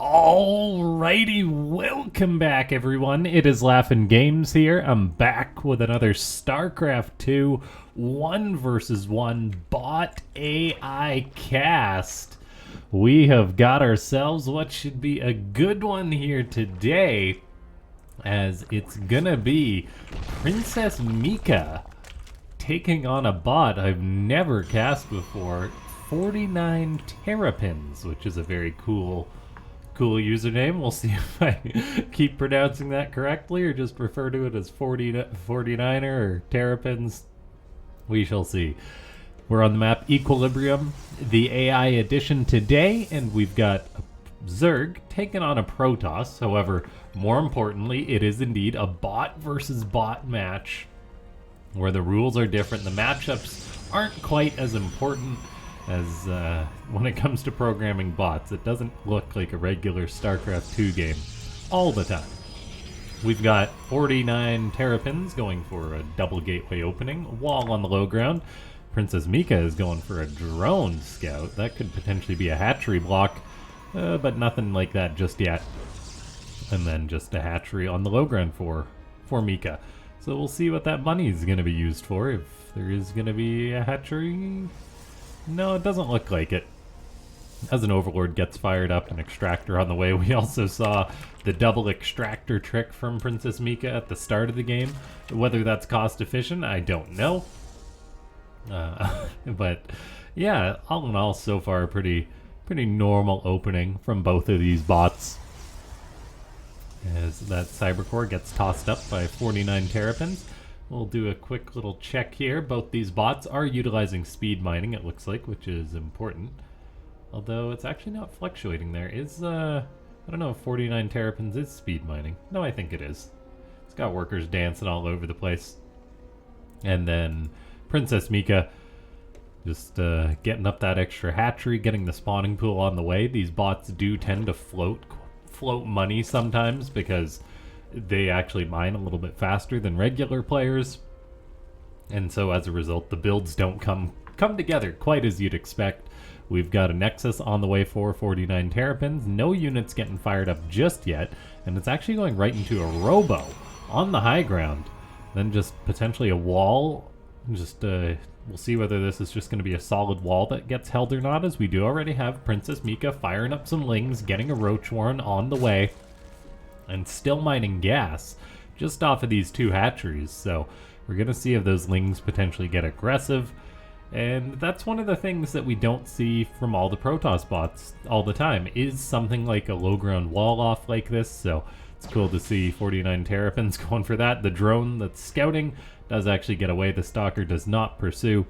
Alrighty, welcome back everyone. It is LaughNgamez here. I'm back with another Starcraft 2 1 versus 1 bot AI cast. We have got ourselves what should be a good one here today, as it's gonna be Princess-Mika taking on a bot I've never cast before, 49Terrapins, which is a very cool username. We'll see if I keep pronouncing that correctly or just refer to it as 49er or Terrapins. We shall see. We're on the map Equilibrium, the AI edition today, and we've got Zerg taking on a Protoss. However, more importantly, it is indeed a bot versus bot match where the rules are different. The matchups aren't quite as important as when it comes to programming bots. It doesn't look like a regular StarCraft 2 game all the time. We've got 49Terrapins going for a double gateway opening, a wall on the low ground. Princess-Mika is going for a drone scout. That could potentially be a hatchery block, but nothing like that just yet. And then just a hatchery on the low ground for Mika. So we'll see what that money is going to be used for, if there is going to be a hatchery. No, it doesn't look like it. As an Overlord gets fired up, an extractor on the way. We also saw the double extractor trick from Princess-Mika at the start of the game. Whether that's cost efficient, I don't know. But yeah, all in all, so far, pretty normal opening from both of these bots. As that Cybercore gets tossed up by 49Terrapins. We'll do a quick little check here. Both these bots are utilizing speed mining, it looks like, which is important. Although it's actually not fluctuating there. I don't know if 49Terrapins is speed mining. No, I think it is. It's got workers dancing all over the place. And then Princess-Mika just getting up that extra hatchery, getting the spawning pool on the way. These bots do tend to float money sometimes because they actually mine a little bit faster than regular players, and so as a result the builds don't come together quite as you'd expect. We've got a Nexus on the way for 49Terrapins, no units getting fired up just yet, and it's actually going right into a Robo on the high ground, then just potentially a wall. Just we'll see whether this is just going to be a solid wall that gets held or not, as we do already have Princess-Mika firing up some lings, getting a Roach Warren on the way, and still mining gas just off of these two hatcheries. So we're going to see if those lings potentially get aggressive. And that's one of the things that we don't see from all the Protoss bots all the time, is something like a low ground wall off like this. So it's cool to see 49Terrapins going for that. The drone that's scouting does actually get away. The Stalker does not pursue.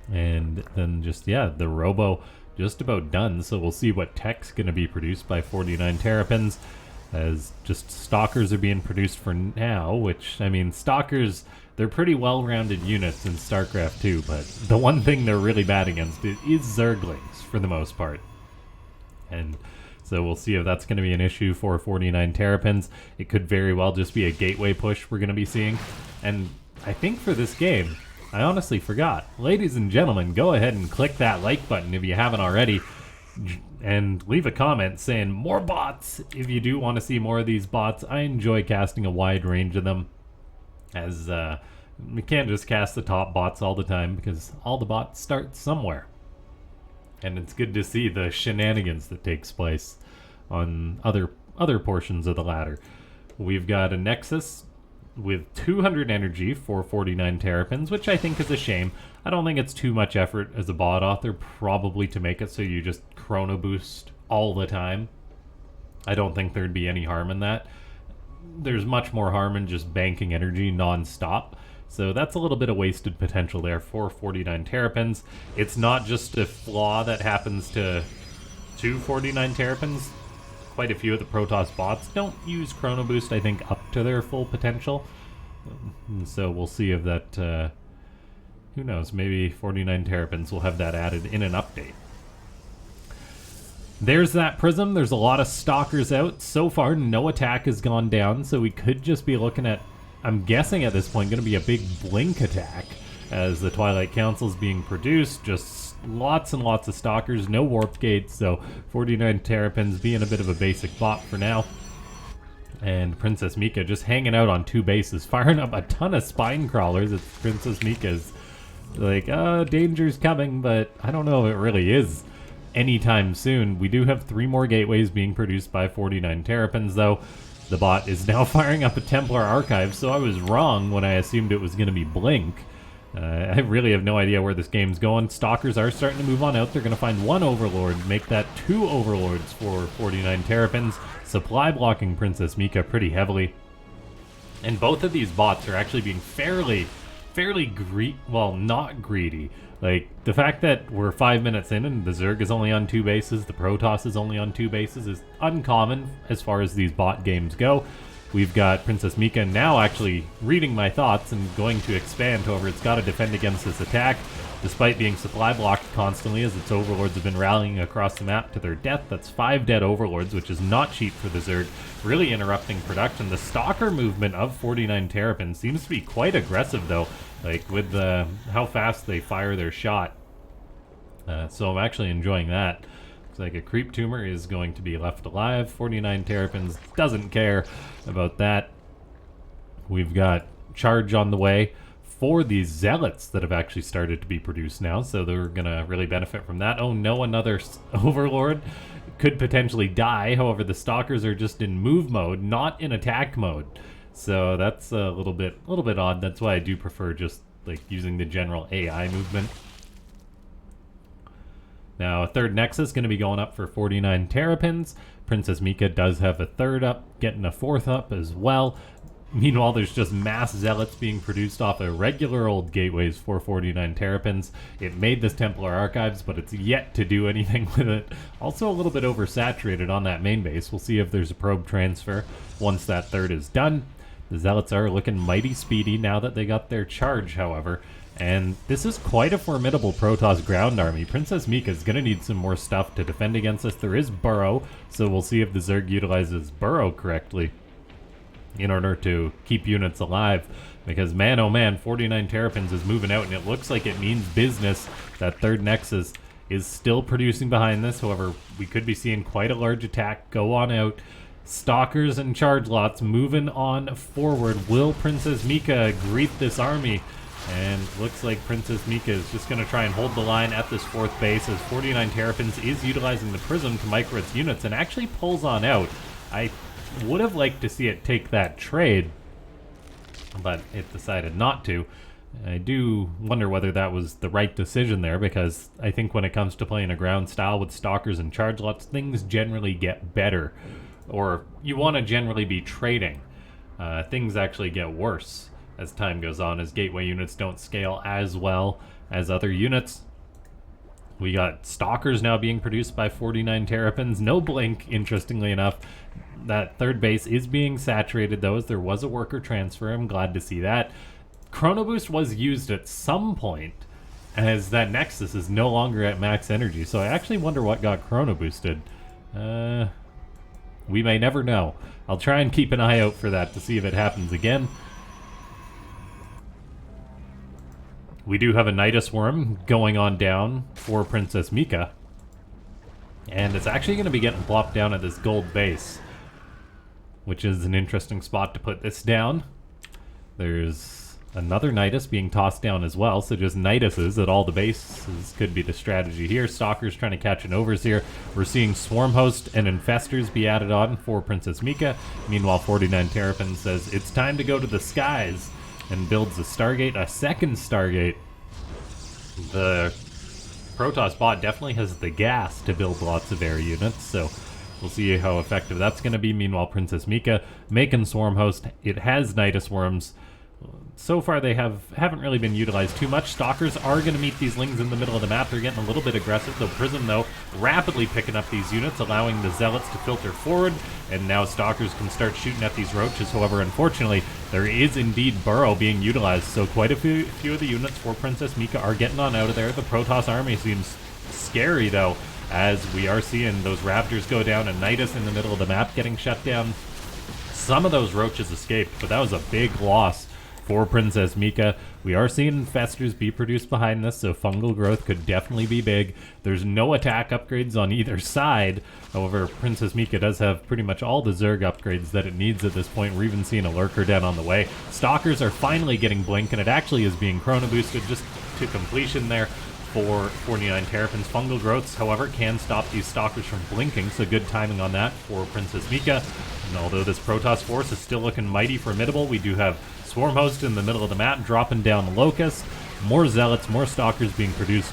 And then just, yeah, the Robo just about done. So we'll see what tech's going to be produced by 49Terrapins. As just Stalkers are being produced for now, which, I mean, Stalkers, they're pretty well-rounded units in StarCraft 2, but the one thing they're really bad against is Zerglings, for the most part. And so we'll see if that's going to be an issue for 49Terrapins. It could very well just be a gateway push we're going to be seeing. And I think for this game, I honestly forgot. Ladies and gentlemen, go ahead and click that like button if you haven't already. And leave a comment saying more bots if you do want to see more of these bots. I enjoy casting a wide range of them, as we can't just cast the top bots all the time because all the bots start somewhere. And it's good to see the shenanigans that takes place on other portions of the ladder. We've got a Nexus with 200 energy for 49Terrapins, which I think is a shame. I don't think it's too much effort as a bot author probably to make it so you just chrono boost all the time. I don't think there'd be any harm in that. There's much more harm in just banking energy non-stop. So that's a little bit of wasted potential there for 49Terrapins. It's not just a flaw that happens to 49Terrapins. Quite a few of the Protoss bots don't use chrono boost, I think, up to their full potential. So we'll see if that, who knows, maybe 49Terrapins will have that added in an update. There's that Prism. There's a lot of Stalkers out. So far, no attack has gone down, so we could just be looking at, I'm guessing at this point, going to be a big blink attack as the Twilight Council is being produced, just lots and lots of stalkers, no warp gates, so 49 Terrapins being a bit of a basic bot for now. And Princess-Mika just hanging out on 2 bases, firing up a ton of spine crawlers. It's Princess-Mika's like, danger's coming, but I don't know if it really is anytime soon. We do have 3 more gateways being produced by 49 Terrapins, though. The bot is now firing up a Templar Archive, so I was wrong when I assumed it was going to be Blink. I really have no idea where this game's going. Stalkers are starting to move on out. They're going to find 1 Overlord, make that 2 Overlords for 49 Terrapins, supply blocking Princess-Mika pretty heavily. And both of these bots are actually being fairly not greedy. Like, the fact that we're 5 minutes in and the Zerg is only on 2 bases, the Protoss is only on 2 bases, is uncommon as far as these bot games go. We've got Princess-Mika now actually reading my thoughts and going to expand. However, it's got to defend against this attack, despite being supply blocked constantly as its Overlords have been rallying across the map to their death. That's 5 dead Overlords, which is not cheap for the Zerg, really interrupting production. The Stalker movement of 49 Terrapins seems to be quite aggressive, though, like with how fast they fire their shot. So I'm actually enjoying that. Looks like a Creep Tumor is going to be left alive. 49 Terrapins doesn't care about that. We've got Charge on the way for these Zealots that have actually started to be produced now, so they're going to really benefit from that. Oh no, another Overlord could potentially die. However, the Stalkers are just in move mode, not in attack mode. So that's a little bit odd. That's why I do prefer just like using the general AI movement. Now, a 3rd Nexus going to be going up for 49 Terrapins. Princess-Mika does have a 3rd up, getting a 4th up as well. Meanwhile, there's just mass Zealots being produced off of regular old gateways for 49 Terrapins. It made this Templar Archives, but it's yet to do anything with it. Also a little bit oversaturated on that main base. We'll see if there's a probe transfer once that 3rd is done. The Zealots are looking mighty speedy now that they got their charge, however. And this is quite a formidable Protoss ground army. Princess-Mika is going to need some more stuff to defend against us. There is Burrow, so we'll see if the Zerg utilizes Burrow correctly in order to keep units alive. Because man, oh man, 49 Terrapins is moving out, and it looks like it means business. That 3rd Nexus is still producing behind this. However, we could be seeing quite a large attack go on out. Stalkers and charge lots moving on forward. Will Princess-Mika greet this army? And looks like Princess-Mika is just going to try and hold the line at this 4th base as 49 Terrapins is utilizing the Prism to micro its units and actually pulls on out. I would have liked to see it take that trade, but it decided not to. I do wonder whether that was the right decision there, because I think when it comes to playing a ground style with Stalkers and charge lots, things generally get better. Or you want to generally be trading. Things actually get worse as time goes on, as gateway units don't scale as well as other units. We got Stalkers now being produced by 49 Terrapins. No Blink, interestingly enough. That 3rd base is being saturated, though, as there was a worker transfer. I'm glad to see that. Chrono Boost was used at some point, as that Nexus is no longer at max energy. So I actually wonder what got Chrono Boosted. We may never know. I'll try and keep an eye out for that to see if it happens again. We do have a Nidus Worm going on down for Princess-Mika. And it's actually going to be getting plopped down at this gold base, which is an interesting spot to put this down. There's another Nidus being tossed down as well, so just Niduses at all the bases could be the strategy here. Stalkers trying to catch an overseer. We're seeing Swarm Host and Infestors be added on for Princess-Mika. Meanwhile, 49 Terrapins says it's time to go to the skies and builds a Stargate, a second Stargate. The Protoss bot definitely has the gas to build lots of air units, so we'll see how effective that's going to be. Meanwhile, Princess-Mika making Swarm Host. It has Nidus Worms. So far, they haven't really been utilized too much. Stalkers are going to meet these Lings in the middle of the map. They're getting a little bit aggressive. The Prism, though, rapidly picking up these units, allowing the Zealots to filter forward. And now Stalkers can start shooting at these Roaches. However, unfortunately, there is indeed Burrow being utilized. So quite a few of the units for Princess-Mika are getting on out of there. The Protoss army seems scary, though, as we are seeing those Raptors go down and Nidus in the middle of the map getting shut down. Some of those Roaches escaped, but that was a big loss for Princess-Mika. We are seeing Infestors be produced behind this, so fungal growth could definitely be big. There's no attack upgrades on either side. However, Princess-Mika does have pretty much all the Zerg upgrades that it needs at this point. We're even seeing a Lurker Den on the way. Stalkers are finally getting Blink, and it actually is being chrono boosted just to completion there for 49Terrapins. Fungal growths, however, can stop these Stalkers from blinking, so good timing on that for Princess-Mika. And although this Protoss force is still looking mighty formidable, we do have Swarm Host in the middle of the map dropping down the Locust. More Zealots, more Stalkers being produced.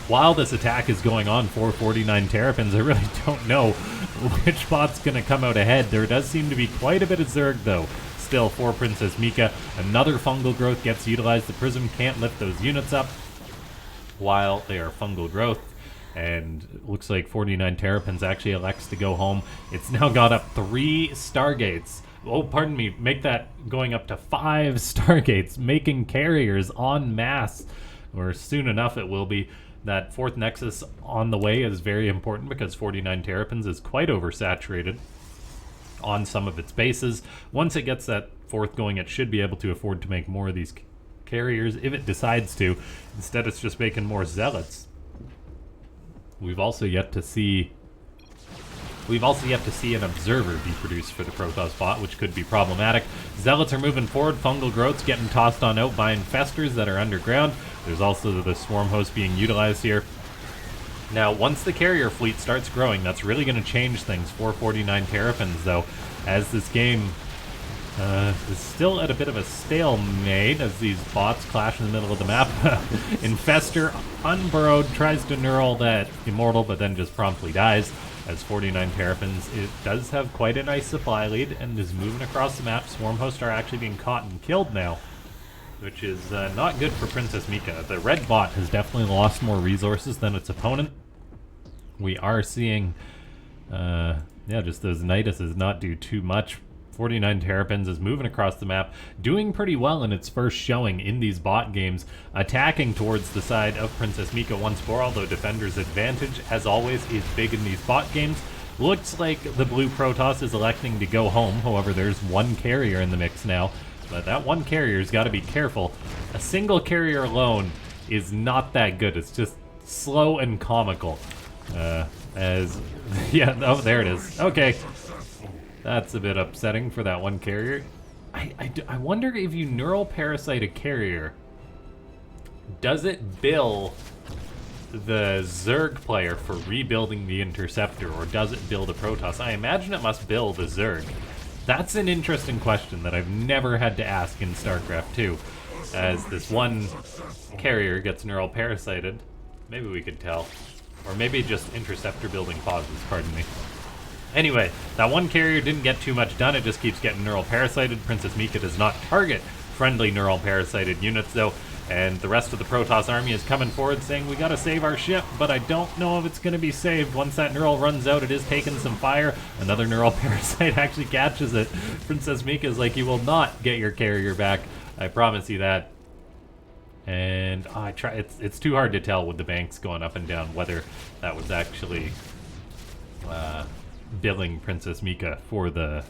While this attack is going on for 49Terrapins, I really don't know which bot's going to come out ahead. There does seem to be quite a bit of Zerg, though, still for Princess-Mika. Another fungal growth gets utilized. The Prism can't lift those units up while they are fungal growth. And it looks like 49Terrapins actually elects to go home. It's now got up 3 Stargates. Oh, pardon me, make that going up to 5 Stargates, making carriers en masse, or soon enough it will be. That 4th Nexus on the way is very important because 49Terrapins is quite oversaturated on some of its bases. Once it gets that 4th going, it should be able to afford to make more of these carriers if it decides to. Instead, it's just making more Zealots. We've also yet to see an Observer be produced for the Protoss bot, which could be problematic. Zealots are moving forward. Fungal growths getting tossed on out by Infestors that are underground. There's also the Swarm Host being utilized here. Now, once the carrier fleet starts growing, that's really going to change things for 49Terrapins, though, as this game is still at a bit of a stalemate as these bots clash in the middle of the map. Infestor, unburrowed, tries to neural that Immortal, but then just promptly dies. As 49Terrapins, it does have quite a nice supply lead and is moving across the map. Swarm Hosts are actually being caught and killed now, which is not good for Princess-Mika. The red bot has definitely lost more resources than its opponent. We are seeing, just those Niduses not do too much. 49Terrapins is moving across the map, doing pretty well in its first showing in these bot games, attacking towards the side of Princess-Mika once more, although Defender's advantage, as always, is big in these bot games. Looks like the blue Protoss is electing to go home. However, there's one carrier in the mix now, but that one carrier's got to be careful. A single carrier alone is not that good. It's just slow and comical. Oh, there it is. Okay. That's a bit upsetting for that one carrier. I wonder if you neural parasite a carrier, does it bill the Zerg player for rebuilding the Interceptor, or does it bill the Protoss? I imagine it must bill the Zerg. That's an interesting question that I've never had to ask in StarCraft 2. As this one carrier gets neural parasited, maybe we could tell. Or maybe just Interceptor building pauses, pardon me. Anyway, that one carrier didn't get too much done. It just keeps getting neural parasited. Princess-Mika does not target friendly neural parasited units, though, and the rest of the Protoss army is coming forward saying, we gotta save our ship, but I don't know if it's gonna be saved. Once that neural runs out, it is taking some fire. Another neural parasite actually catches it. Princess-Mika is like, you will not get your carrier back. I promise you that. And it's too hard to tell with the banks going up and down whether that was actually billing Princess-Mika for the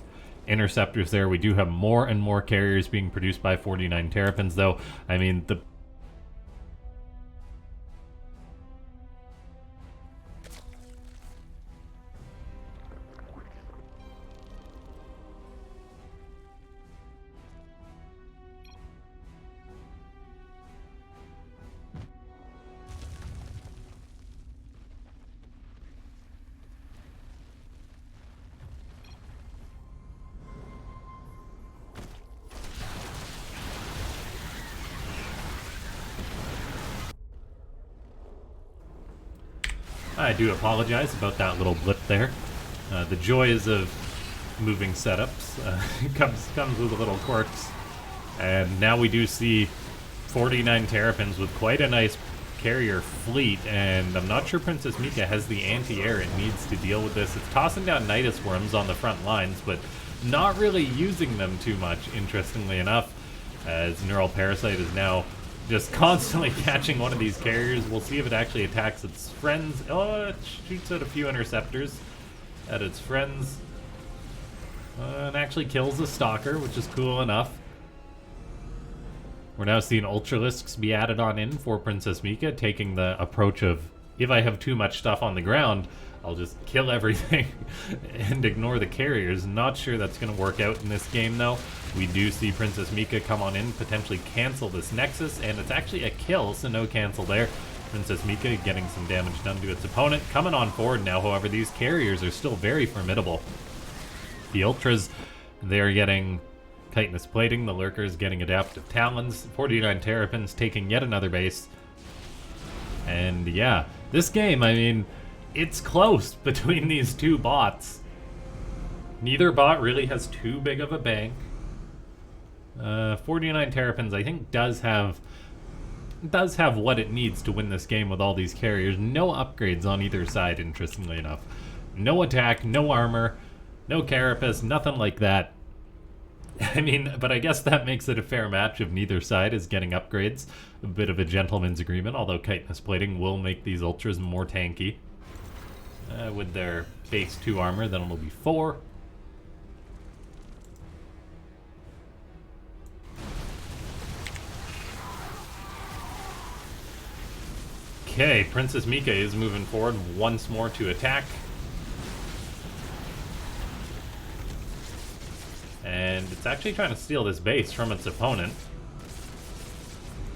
interceptors there. We do have more and more carriers being produced by 49Terrapins, though. I mean, the I do apologize about that little blip there. The joys of moving setups comes with little quirks. And now we do see 49Terrapins with quite a nice carrier fleet, and I'm not sure Princess-Mika has the anti-air it needs to deal with this. It's tossing down Nidus Worms on the front lines, but not really using them too much, interestingly enough, as Neural Parasite is now just constantly catching one of these carriers. We'll see if it actually attacks its friends. Oh, it shoots at a few interceptors at its friends. And actually kills the Stalker, which is cool enough. We're now seeing Ultralisks be added on in for Princess-Mika, taking the approach of, if I have too much stuff on the ground, I'll just kill everything and ignore the carriers. Not sure that's going to work out in this game, though. We do see Princess-Mika come on in, potentially cancel this Nexus, and it's actually a kill, so no cancel there. Princess-Mika getting some damage done to its opponent. Coming on forward now, however, these carriers are still very formidable. The Ultras, they're getting chitinous plating, the Lurkers getting adaptive talons, 49Terrapins taking yet another base. And yeah, this game, I mean, it's close between these two bots. Neither bot really has too big of a bank. 49Terrapins, I think, does have what it needs to win this game with all these carriers. No upgrades on either side, interestingly enough. No attack, no armor, no carapace, nothing like that. I mean, but I guess that makes it a fair match if neither side is getting upgrades. A bit of a gentleman's agreement, although chitinous plating will make these Ultras more tanky. With their base 2 armor, then it'll be 4. Okay, Princess-Mika is moving forward once more to attack. And it's actually trying to steal this base from its opponent.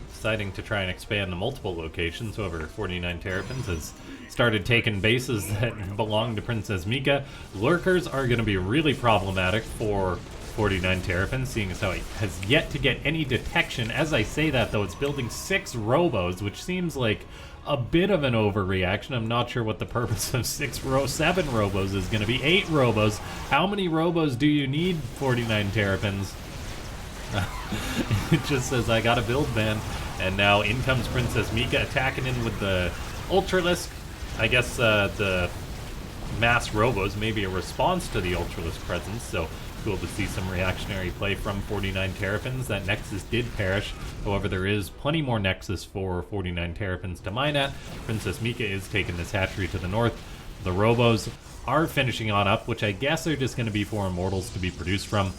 Deciding to try and expand to multiple locations. However, 49Terrapins has started taking bases that belong to Princess-Mika. Lurkers are going to be really problematic for 49Terrapins, seeing as how it has yet to get any detection. As I say that, though, it's building 6 robos, which seems like a bit of an overreaction. I'm not sure what the purpose of 7 robos is going to be. 8 robos. How many robos do you need, 49Terrapins? It just says, I got a build, man. And now in comes Princess-Mika attacking in with the Ultralisk. I guess the mass robos may be a response to the Ultralisk presence, so cool to see some reactionary play from 49Terrapins. That Nexus did perish. However, there is plenty more Nexus for 49Terrapins to mine at. Princess-Mika is taking this hatchery to the north. The robos are finishing on up, which I guess are just going to be for Immortals to be produced from.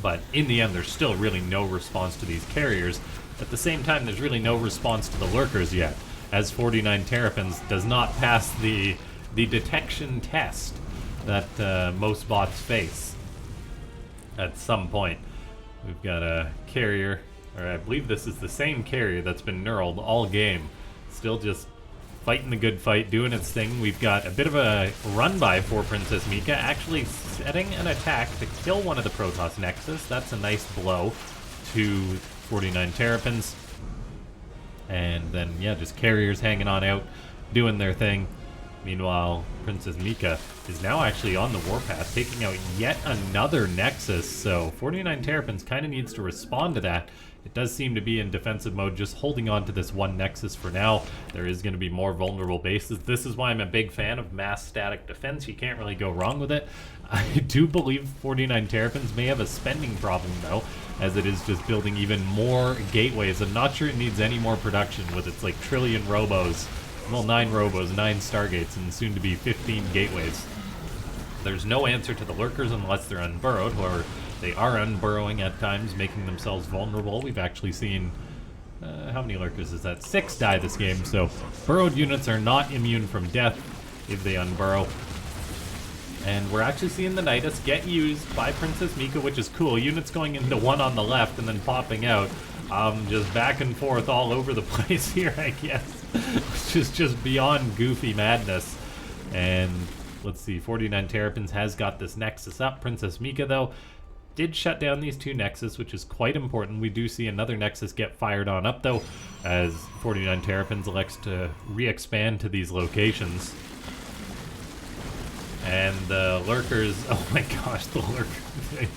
But in the end, there's still really no response to these carriers. At the same time, there's really no response to the Lurkers yet, as 49Terrapins does not pass the detection test that most bots face at some point. We've got a carrier, or I believe this is the same carrier that's been knurled all game. Still just fighting the good fight, doing its thing. We've got a bit of a run-by for Princess-Mika, actually setting an attack to kill one of the Protoss Nexus. That's a nice blow to 49Terrapins. And then, yeah, just carriers hanging on out, doing their thing. Meanwhile, Princess-Mika is now actually on the warpath, taking out yet another Nexus. So 49Terrapins kind of needs to respond to that. It does seem to be in defensive mode, just holding on to this one Nexus for now. There is going to be more vulnerable bases. This is why I'm a big fan of mass static defense. You can't really go wrong with it. I do believe 49Terrapins may have a spending problem, though, as it is just building even more gateways. I'm not sure it needs any more production with its like trillion robos. Well, 9 robos, 9 Stargates, and soon to be 15 gateways. There's no answer to the Lurkers unless they're unburrowed, or they are unburrowing at times, making themselves vulnerable. We've actually seen, how many Lurkers is that? 6 die this game, so burrowed units are not immune from death if they unburrow. And we're actually seeing the Nidus get used by Princess-Mika, which is cool. Units going into one on the left and then popping out. Just back and forth all over the place here, I guess. Which is just beyond goofy madness. And let's see, 49Terrapins has got this Nexus up. Princess-Mika, though, did shut down these 2 Nexus, which is quite important. We do see another Nexus get fired on up, though, as 49Terrapins elects to re-expand to these locations. And the Lurkers, oh my gosh, the Lurkers.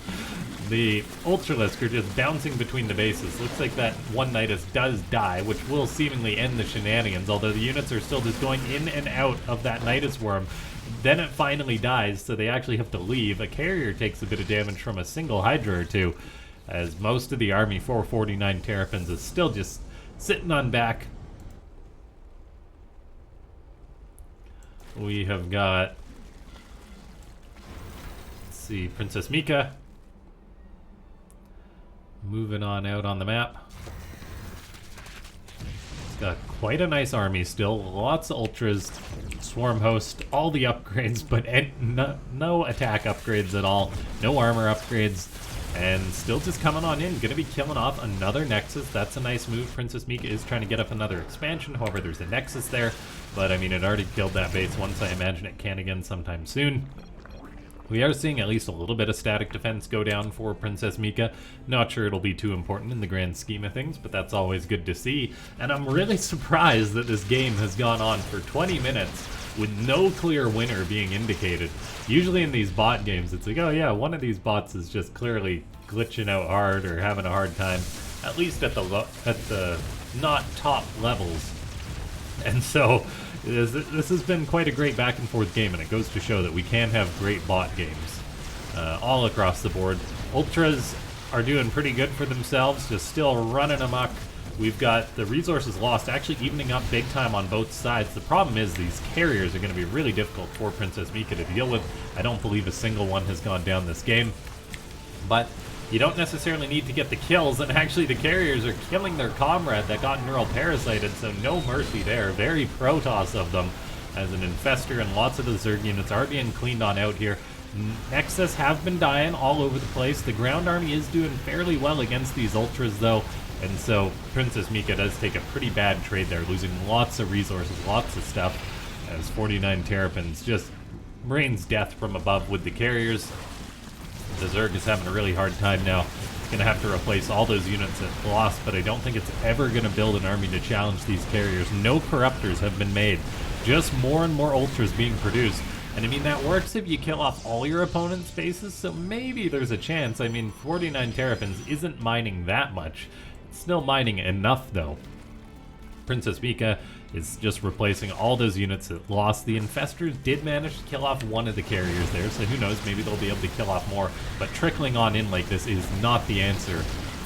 The Ultralisk are just bouncing between the bases. Looks like that one Nidus does die, which will seemingly end the shenanigans, although the units are still just going in and out of that Nidus worm. Then it finally dies, so they actually have to leave. A carrier takes a bit of damage from a single Hydra or two, as most of the army for 49Terrapins is still just sitting on back. We have got, let's see, Princess-Mika moving on out on the map. It's got quite a nice army still. Lots of ultras, swarm host, all the upgrades, but no attack upgrades at all. No armor upgrades. And still just coming on in, gonna be killing off another Nexus. That's a nice move. Princess-Mika is trying to get up another expansion. However, there's a Nexus there. But I mean, it already killed that base once. I imagine it can again sometime soon. We are seeing at least a little bit of static defense go down for Princess-Mika. Not sure it'll be too important in the grand scheme of things, but that's always good to see. And I'm really surprised that this game has gone on for 20 minutes with no clear winner being indicated. Usually in these bot games, it's like, oh yeah, one of these bots is just clearly glitching out hard or having a hard time, at least at the not top levels. And so this has been quite a great back and forth game, and it goes to show that we can have great bot games all across the board. Ultras are doing pretty good for themselves, just still running amok. We've got the resources lost actually evening up big time on both sides. The problem is these carriers are going to be really difficult for Princess-Mika to deal with. I don't believe a single one has gone down this game. But you don't necessarily need to get the kills, and actually the carriers are killing their comrade that got neural parasited, so no mercy there. Very Protoss of them as an infester, and lots of the Zerg units are being cleaned on out here. Nexus have been dying all over the place. The ground army is doing fairly well against these ultras though. And so Princess-Mika does take a pretty bad trade there, losing lots of resources, lots of stuff, as 49Terrapins just rains death from above with the carriers. The Zerg is having a really hard time now. It's going to have to replace all those units it lost, but I don't think it's ever going to build an army to challenge these carriers. No corruptors have been made, just more and more ultras being produced. And I mean, that works if you kill off all your opponent's bases, so maybe there's a chance. I mean, 49Terrapins isn't mining that much. Still mining enough though. Princess-Mika is just replacing all those units that lost. The infestors did manage to kill off one of the carriers there, so who knows, maybe they'll be able to kill off more. But trickling on in like this is not the answer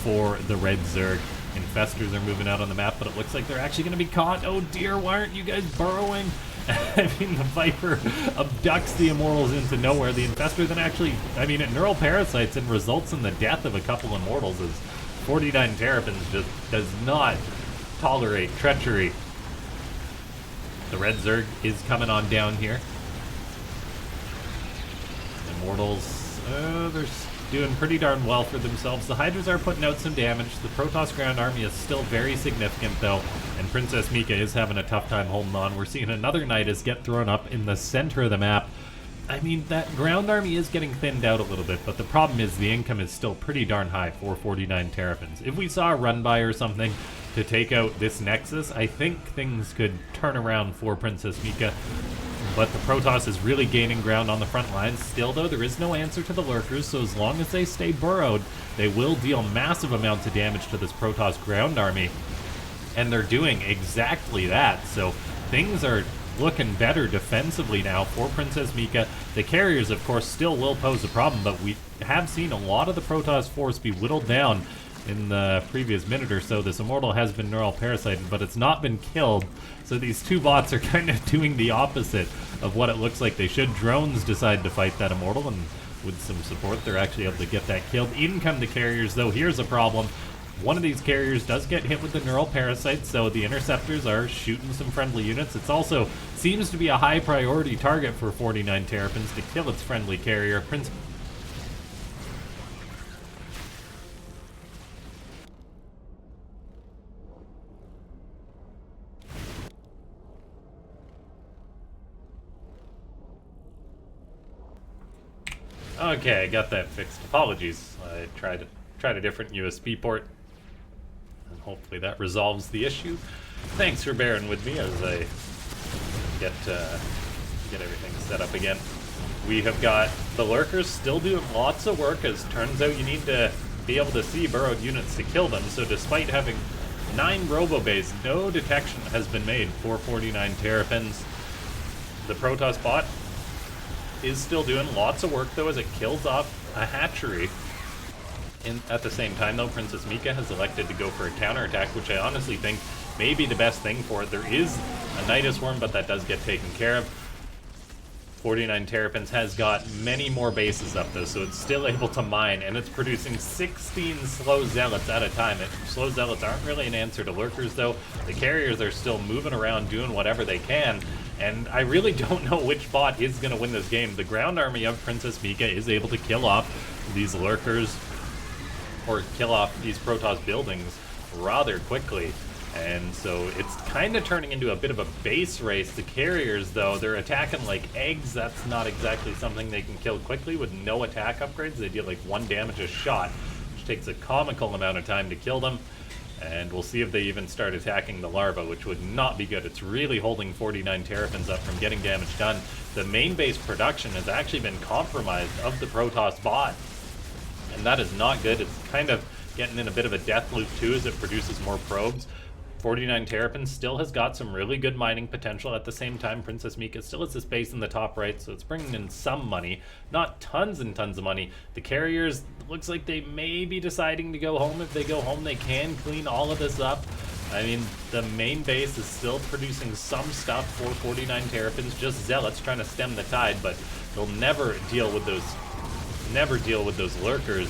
for the red Zerg. Infestors are moving out on the map, but it looks like they're actually going to be caught. Oh dear, why aren't you guys burrowing? I mean, the Viper abducts the Immortals into nowhere. The Infestor then actually, I mean, it neural parasites and results in the death of a couple Immortals as 49Terrapins just does not tolerate treachery. The red Zerg is coming on down here. Immortals, they're doing pretty darn well for themselves. The Hydras are putting out some damage. The Protoss ground army is still very significant though, and Princess-Mika is having a tough time holding on. We're seeing another Nidus get thrown up in the center of the map. I mean, that ground army is getting thinned out a little bit, but the problem is the income is still pretty darn high for 49Terrapins. If we saw a run by or something to take out this Nexus, I think things could turn around for Princess-Mika. But the Protoss is really gaining ground on the front lines. Still, though, there is no answer to the Lurkers, so as long as they stay burrowed, they will deal massive amounts of damage to this Protoss ground army. And they're doing exactly that, so things are looking better defensively now for Princess-Mika. The carriers, of course, still will pose a problem, but we have seen a lot of the Protoss force be whittled down in the previous minute or so. This Immortal has been neural parasited, but it's not been killed. So these two bots are kind of doing the opposite of what it looks like they should. Drones decide to fight that Immortal, and with some support, they're actually able to get that killed. In come the carriers, though. Here's a problem. One of these carriers does get hit with the neural parasite, so the interceptors are shooting some friendly units. It's also seems to be a high priority target for 49Terrapins to kill its friendly carrier. Okay, I got that fixed. Apologies. I tried a different USB port, and hopefully that resolves the issue. Thanks for bearing with me as I get everything set up again. We have got the Lurkers still doing lots of work, as turns out you need to be able to see burrowed units to kill them. So despite having 9 robo-bays, no detection has been made for 49Terrapins. The Protoss bot is still doing lots of work though, as it kills off a hatchery. At the same time though, Princess-Mika has elected to go for a counterattack, which I honestly think may be the best thing for it. There is a Nidus Worm, but that does get taken care of. 49Terrapins has got many more bases up though, so it's still able to mine, and it's producing 16 slow zealots at a time. Slow zealots aren't really an answer to lurkers though. The carriers are still moving around doing whatever they can, and I really don't know which bot is going to win this game. The ground army of Princess-Mika is able to kill off these lurkers, or kill off these Protoss buildings rather quickly. And so it's kind of turning into a bit of a base race. The carriers, though, they're attacking like eggs. That's not exactly something they can kill quickly with no attack upgrades. They deal like 1 damage a shot, which takes a comical amount of time to kill them. And we'll see if they even start attacking the larva, which would not be good. It's really holding 49Terrapins up from getting damage done. The main base production has actually been compromised of the Protoss bot, and that is not good. It's kind of getting in a bit of a death loop too as it produces more probes. 49Terrapins still has got some really good mining potential. At the same time, Princess-Mika still has this base in the top right, so it's bringing in some money. Not tons and tons of money. The carriers, looks like they may be deciding to go home. If they go home, they can clean all of this up. I mean, the main base is still producing some stuff for 49Terrapins, just zealots trying to stem the tide, but they'll never deal with those lurkers.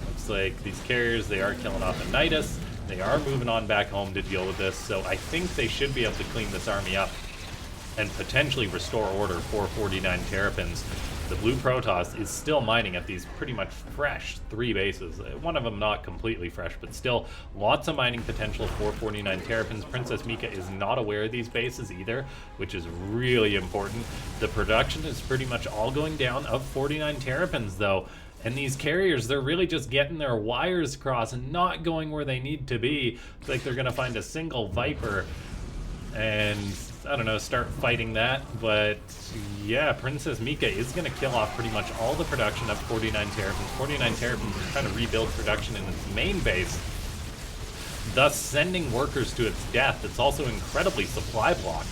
Looks like these carriers, they are killing off a Nidus. They are moving on back home to deal with this, so I think they should be able to clean this army up and potentially restore order for 49Terrapins. The blue Protoss is still mining at these pretty much fresh 3 bases. One of them not completely fresh, but still lots of mining potential for 49Terrapins. Princess-Mika is not aware of these bases either, which is really important. The production is pretty much all going down of 49Terrapins though. And these carriers, they're really just getting their wires crossed and not going where they need to be. It's like they're going to find a single Viper and, I don't know, start fighting that. But, yeah, Princess-Mika is going to kill off pretty much all the production of 49Terrapins. 49Terrapins is trying to rebuild production in its main base, thus sending workers to its death. It's also incredibly supply blocked,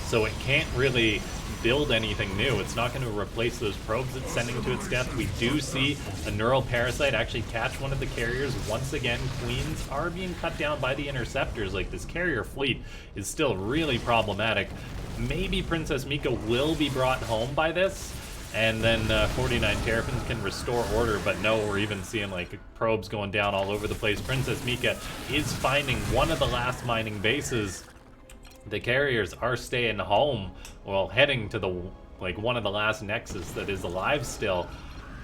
so it can't really build anything new. It's not going to replace those probes it's sending to its death. We do see a neural parasite actually catch one of the carriers. Once again, queens are being cut down by the interceptors. Like, this carrier fleet is still really problematic. Maybe Princess-Mika will be brought home by this, and then 49Terrapins can restore order, but no, we're even seeing like probes going down all over the place. Princess-Mika is finding one of the last mining bases. The carriers are staying home, well, heading to the one of the last nexus that is alive still,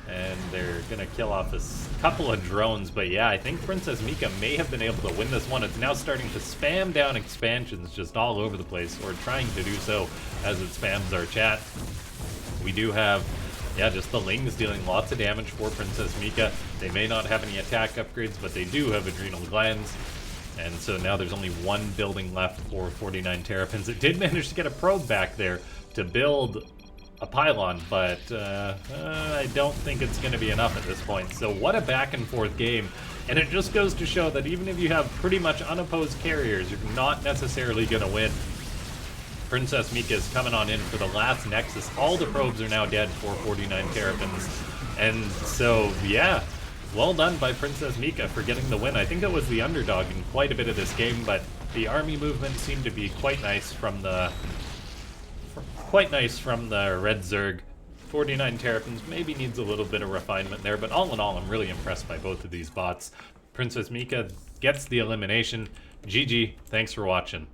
and they're gonna kill off a couple of drones. But yeah, I think Princess-Mika may have been able to win this one. It's now starting to spam down expansions just all over the place, or trying to do so as it spams our chat. We do have, yeah, just the Lings dealing lots of damage for Princess-Mika. They may not have any attack upgrades, but they do have adrenal glands. And so now there's only 1 building left for 49Terrapins. It did manage to get a probe back there to build a pylon, but I don't think it's going to be enough at this point. So what a back and forth game. And it just goes to show that even if you have pretty much unopposed carriers, you're not necessarily going to win. Princess-Mika is coming on in for the last nexus. All the probes are now dead for 49Terrapins. And so, yeah, well done by Princess-Mika for getting the win. I think it was the underdog in quite a bit of this game, but the army movement seemed to be quite nice from the Red Zerg. 49Terrapins maybe needs a little bit of refinement there, but all in all, I'm really impressed by both of these bots. Princess-Mika gets the elimination. GG, thanks for watching.